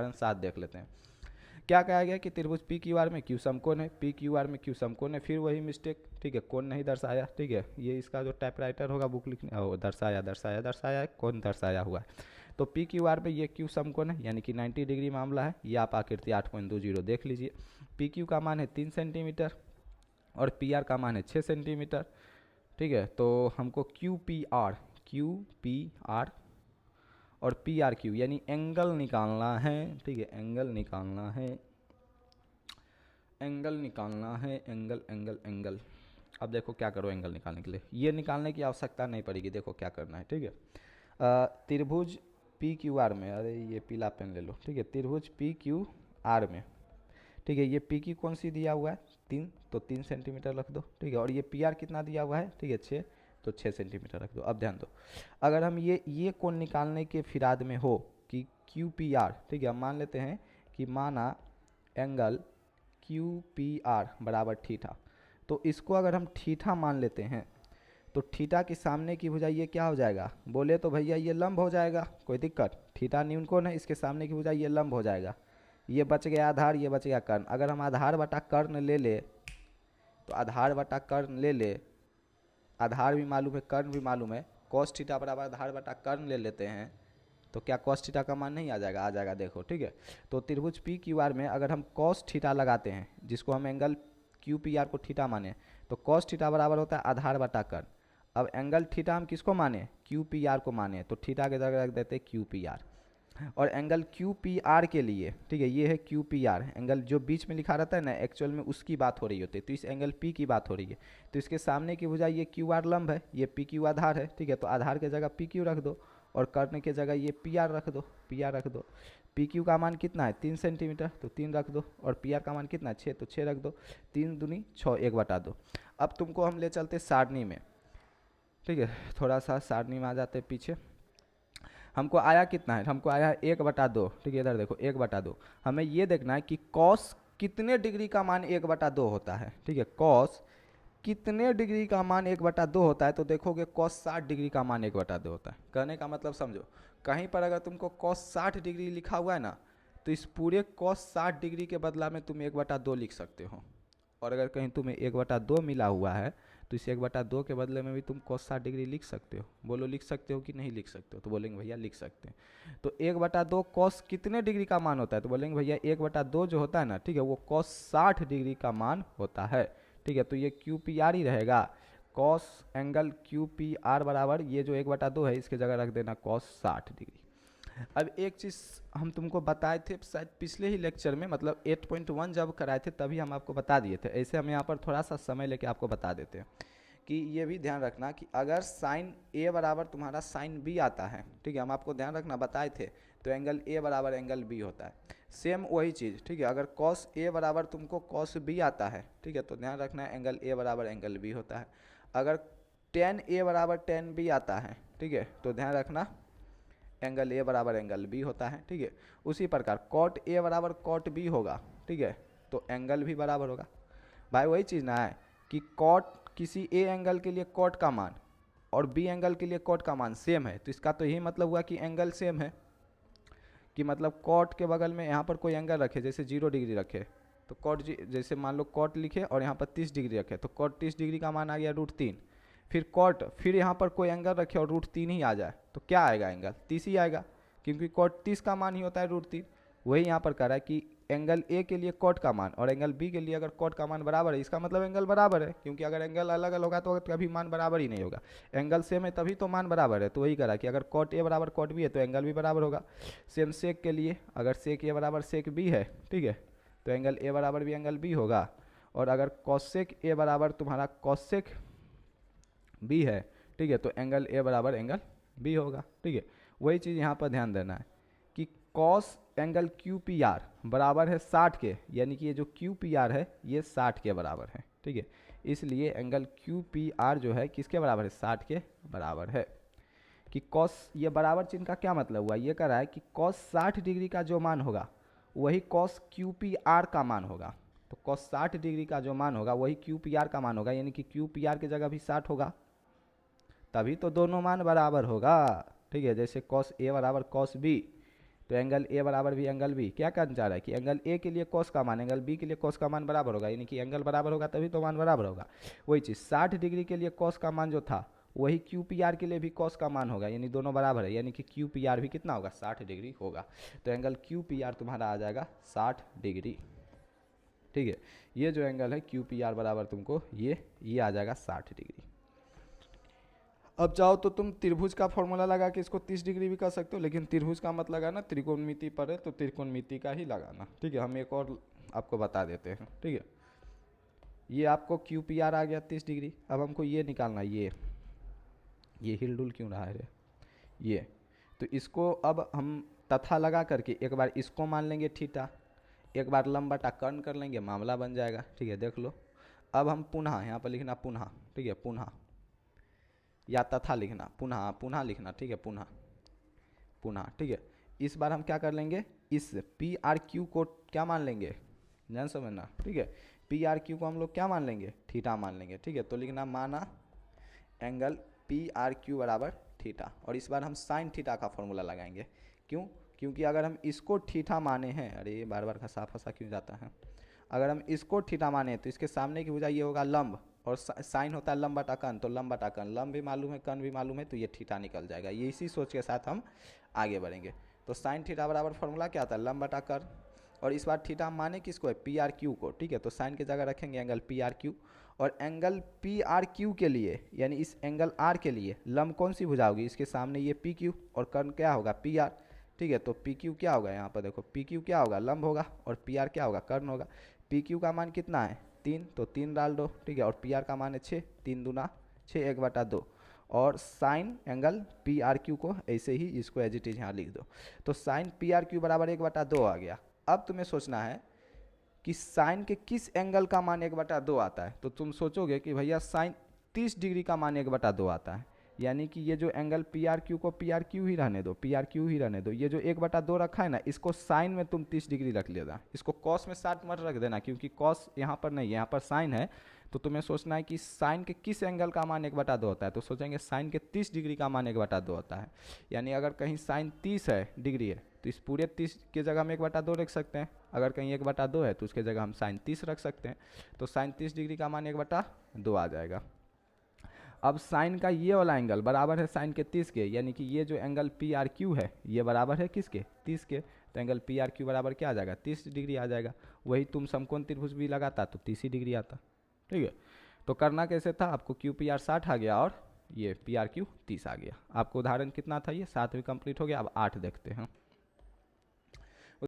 उदाहरण 7 देख लेते हैं। क्या कहा गया कि त्रिभुज पी क्यू आर में क्यू समकोण है, पी क्यू आर में क्यू समकोण है, फिर वही मिस्टेक, ठीक है, कोण नहीं दर्शाया, ठीक है, ये इसका जो टाइपराइटर होगा बुक लिखने वो दर्शाया कोण दर्शाया हुआ है। तो पी क्यू आर में ये क्यू समकोण है यानी कि 90 डिग्री मामला है, ये आप आकृति 8.20 देख लीजिए। पी क्यू का मान है 3 सेंटीमीटर और पी आर का मान है 6 सेंटीमीटर, ठीक है। तो हमको क्यू पी आर और पी आर क्यू यानी एंगल निकालना है, ठीक है, एंगल निकालना है, एंगल। अब देखो क्या करो एंगल निकालने के लिए, ये निकालने की आवश्यकता नहीं पड़ेगी, देखो क्या करना है, ठीक है। त्रिभुज पी क्यू आर में, अरे ये पीला पेन ले लो, ठीक है, त्रिभुज पी क्यू आर में, ठीक है, ये पी की कौन सी दिया हुआ है 3, तो 3 सेंटीमीटर रख दो, ठीक है, और ये पी आर कितना दिया हुआ है, ठीक है 6, तो 6 सेंटीमीटर रख दो। अब ध्यान दो, अगर हम ये कोण निकालने के फिराद में हो कि क्यू पी आर, ठीक है, हम मान लेते हैं कि माना एंगल क्यू पी आर बराबर थीटा, तो इसको अगर हम थीटा मान लेते हैं तो थीटा के सामने की भुजा ये क्या हो जाएगा, बोले तो भैया ये लंब हो जाएगा, कोई दिक्कत, थीटा न्यून कोण है, इसके सामने की भुजा ये लंब हो जाएगा, ये बच गया आधार, ये बच गया कर्ण। अगर हम आधार बटा कर्ण ले ले तो आधार बटा कर्ण ले ले, आधार भी मालूम है कर्ण भी मालूम है, कॉस थीटा बराबर आधार बटा कर्ण ले लेते हैं तो क्या कॉस थीटा का मान नहीं आ जाएगा, आ जाएगा, देखो, ठीक है। तो त्रिभुज पी क्यू आर में अगर हम कॉस थीटा लगाते हैं, जिसको हम एंगल क्यू पी आर को थीटा माने, तो कॉस थीटा बराबर होता है आधार बटा कर्ण। अब एंगल थीटा हम किसको माने, क्यू पी आर को माने, तो थीटा के जगह रख देते क्यू पी आर। और एंगल क्यू पी आर के लिए, ठीक है, ये है क्यू पी आर, एंगल जो बीच में लिखा रहता है ना, एक्चुअल में उसकी बात हो रही होती है, तो इस एंगल पी की बात हो रही है, तो इसके सामने की भुजा ये क्यू आर लंब है, ये पी क्यू आधार है, ठीक है, तो आधार के जगह पी क्यू रख दो और कर्ण के जगह ये पी आर रख दो, पी आर रख दो। पी क्यू का मान कितना है 3 सेंटीमीटर, तो 3 रख दो, और पी आर का मान कितना है 6, तो 6 रख दो, 3 दूनी 6, 1/2। अब तुमको हम ले चलते सारणी में, ठीक है, थोड़ा सा सारणी में आ जाते पीछे। हमको आया कितना है, हमको आया है 1/2, ठीक है, इधर देखो 1/2। हमें ये देखना है कि कॉस कितने डिग्री का मान 1/2 होता है, ठीक है, कॉस कितने डिग्री का मान 1/2 होता है, तो देखोगे कॉस 60 डिग्री का मान 1/2 होता है। कहने का मतलब समझो, कहीं पर अगर तुमको कॉस 60 डिग्री लिखा हुआ है ना, तो इस पूरे कॉस 60 डिग्री के बदला में तुम 1/2 लिख सकते हो, और अगर कहीं तुम्हें 1/2 मिला हुआ है तो इस 1/2 के बदले में भी तुम cos 60 डिग्री लिख सकते हो। बोलो लिख सकते हो कि नहीं लिख सकते हो, तो बोलेंगे भैया लिख सकते हैं। तो 1/2 cos कितने डिग्री का मान होता है, तो बोलेंगे भैया 1/2 जो होता है ना, ठीक है, वो cos 60 डिग्री का मान होता है, ठीक है। तो ये क्यू पी आर ही रहेगा, cos angle Q P R बराबर ये जो 1/2 है इसके जगह रख देना cos 60 डिग्री। अब एक चीज़ हम तुमको बताए थे शायद पिछले ही लेक्चर में, मतलब 8.1 जब कराए थे तभी हम आपको बता दिए थे, ऐसे हम यहाँ पर थोड़ा सा समय लेके आपको बता देते हैं कि ये भी ध्यान रखना कि अगर साइन ए बराबर तुम्हारा साइन बी आता है, ठीक है, हम आपको ध्यान रखना बताए थे, तो एंगल ए बराबर एंगल बी होता है। सेम वही चीज़, ठीक है, अगर कॉस ए बराबर तुमको कॉस बी आता है, ठीक है, तो ध्यान रखना एंगल ए बराबर एंगल बी होता है। अगर टेन ए बराबर टेन बी आता है, ठीक है, तो ध्यान रखना एंगल ए बराबर एंगल बी होता है, ठीक है। उसी प्रकार कॉट ए बराबर कॉट बी होगा, ठीक है, तो एंगल भी बराबर होगा। भाई वही चीज़ ना है कि कॉट किसी ए एंगल के लिए कॉट का मान और बी एंगल के लिए कॉट का मान सेम है, तो इसका तो यही मतलब हुआ कि एंगल सेम है, कि मतलब कॉट के बगल में यहाँ पर कोई एंगल रखे, जैसे 0 डिग्री रखे, तो कॉट जैसे मान लो कॉट लिखे और यहाँ पर 30 डिग्री रखे, तो कॉट 30 डिग्री का मान आ गया √3। फिर कॉट फिर यहाँ पर कोई एंगल रखे और √3 ही आ जाए, तो क्या आएगा, एंगल 30 ही आएगा, क्योंकि कॉट 30 का मान ही होता है √3। वही यहाँ पर कह रहा है कि एंगल ए के लिए कॉट का मान और एंगल बी के लिए अगर कॉट का मान बराबर है, इसका मतलब एंगल बराबर है, क्योंकि अगर एंगल अलग अलग होगा तो कभी मान बराबर ही नहीं होगा। एंगल सेम है तभी तो मान बराबर है, तो वही कह रहा है कि अगर कॉट ए बराबर कॉट बी है तो एंगल भी बराबर होगा। सेम सेक के लिए अगर सेक ए बराबर सेक बी है, ठीक है, तो एंगल ए बराबर भी एंगल बी होगा, और अगर कॉसेक ए बराबर तुम्हारा कॉसेक बी है, ठीक है, तो एंगल ए बराबर एंगल बी होगा, ठीक है। वही चीज़ यहाँ पर ध्यान देना है कि cos angle Q P R बराबर है 60 के, यानी कि ये जो क्यू पी आर है ये 60 के बराबर है, ठीक है, इसलिए एंगल क्यू पी आर जो है किसके बराबर है, 60 के बराबर है। कि कॉस ये बराबर चिन्ह का क्या मतलब हुआ, ये कह रहा है कि कॉस 60 डिग्री का जो मान होगा वही कॉस क्यू पी आर का मान होगा, तो कॉस 60 डिग्री का जो मान होगा वही क्यू पी आर का मान होगा, यानी कि क्यू पी आर की जगह भी 60 होगा, तभी तो दोनों मान बराबर होगा, ठीक है। जैसे कॉस ए बराबर कॉस बी, तो एंगल ए बराबर भी एंगल बी, क्या कहना चाह रहा है कि एंगल ए के लिए कॉस का मान एंगल बी के लिए कॉस का मान बराबर होगा, यानी कि एंगल बराबर होगा तभी तो मान बराबर होगा। वही चीज़ 60 डिग्री के लिए कॉस का मान जो था वही क्यू पी आर के लिए भी कॉस का मान होगा, यानी दोनों बराबर है, यानी कि क्यू पी आर भी कितना होगा 60 डिग्री होगा। तो एंगल क्यू पी आर तुम्हारा आ जाएगा 60 डिग्री। ठीक है, ये जो एंगल है क्यू पी आर बराबर तुमको ये आ जाएगा 60 डिग्री। अब चाहो तो तुम त्रिभुज का फॉर्मूला लगा के इसको 30 डिग्री भी कर सकते हो, लेकिन त्रिभुज का मत लगाना, त्रिकोणमिति पर है तो त्रिकोणमिति का ही लगाना। ठीक है, हम एक और आपको बता देते हैं। ठीक है, ये आपको क्यू पी आर आ गया 30 डिग्री। अब हमको ये निकालना, ये हिल डुल क्यों रहा है रे, ये तो इसको अब हम तथा लगा करके एक बार इसको मान लेंगे थीटा, एक बार लंबा टा कर्ण कर लेंगे, मामला बन जाएगा। ठीक है, देख लो। अब हम पुनः यहाँ पर लिखना पुनः, ठीक है, पुनः या तथा लिखना, पुनः लिखना। ठीक है, पुनः। ठीक है, इस बार हम क्या कर लेंगे, इस पी आर क्यू को क्या मान लेंगे, ध्यान समझना। ठीक है, पी आर क्यू को हम लोग क्या मान लेंगे, थीटा मान लेंगे। ठीक है, तो लिखना माना एंगल पी आर क्यू बराबर थीटा, और इस बार हम साइन थीटा का फॉर्मूला लगाएंगे। क्यों, क्योंकि अगर हम इसको थीटा माने हैं, अरे ये बार बार घसा फंसा क्यों जाता है, अगर हम इसको थीटा माने तो इसके सामने की भुजा ये होगा लंब, और साइन होता है लंब बटा कर्ण, तो लंब बटा कर्ण, लंब भी मालूम है कर्ण भी मालूम है, तो ये थीटा निकल जाएगा। ये इसी सोच के साथ हम आगे बढ़ेंगे। तो साइन थीटा बराबर फॉर्मूला क्या आता है, लंब बटा कर्ण, और इस बार थीटा माने किसको है, पी आर क्यू को। ठीक है, तो साइन की जगह रखेंगे एंगल पी आर क्यू, और एंगल पी आर क्यू के लिए यानी इस एंगल आर के लिए लंब कौन सी भुजा होगी, इसके सामने ये पी क्यू, और कर्ण क्या होगा पी आर। ठीक है, तो पी क्यू क्या होगा, यहाँ पर देखो पी क्यू क्या होगा, लंब होगा, और पी आर क्या होगा, कर्ण होगा। पी क्यू का मान कितना है 3, तो 3 डाल दो। ठीक है, और पी आर का मान है 6, 3 दूना 6, 1/2, और sign angle P R Q को ऐसे ही इसको एज इट इज यहाँ लिख दो। तो साइन पी आर क्यू बराबर 1/2 आ गया। अब तुम्हें सोचना है कि साइन के किस एंगल का मान 1/2 आता है, तो तुम सोचोगे कि भैया साइन 30 डिग्री का मान 1/2 आता है, यानी कि ये जो एंगल पी आर क्यू को पी आर क्यू ही रहने दो, पी आर क्यू ही रहने दो। ये जो 1/2 रखा है ना, इसको साइन में तुम 30 डिग्री रख लेना, इसको कॉस में 60 मत रख देना, क्योंकि कॉस यहाँ पर नहीं है, यहाँ पर साइन है। तो तुम्हें सोचना है कि साइन के किस एंगल का मान 1/2 होता है, तो सोचेंगे साइन के 30 डिग्री का मान 1/2 होता है। यानी अगर कहीं साइन 30 है डिग्री है तो इस पूरे 30 की जगह हम 1/2 रख सकते हैं, अगर कहीं 1/2 है तो उसके जगह हम साइन 30 रख सकते हैं। तो साइन 30 डिग्री का मान 1/2 आ जाएगा। अब साइन का ये वाला एंगल बराबर है साइन के 30 के, यानी कि ये जो एंगल पी आर क्यू है ये बराबर है किसके, 30 के। तो एंगल पी आर क्यू बराबर क्या आ जाएगा, 30 डिग्री आ जाएगा। वही तुम समकोण त्रिभुज भी लगाता तो 30 ही डिग्री आता। ठीक है, तो करना कैसे था, आपको क्यू पी आर 60 आ गया और ये पी आर क्यू 30 आ गया। आपको उदाहरण कितना था, ये 7 भी कंप्लीट हो गया। अब 8 देखते हैं।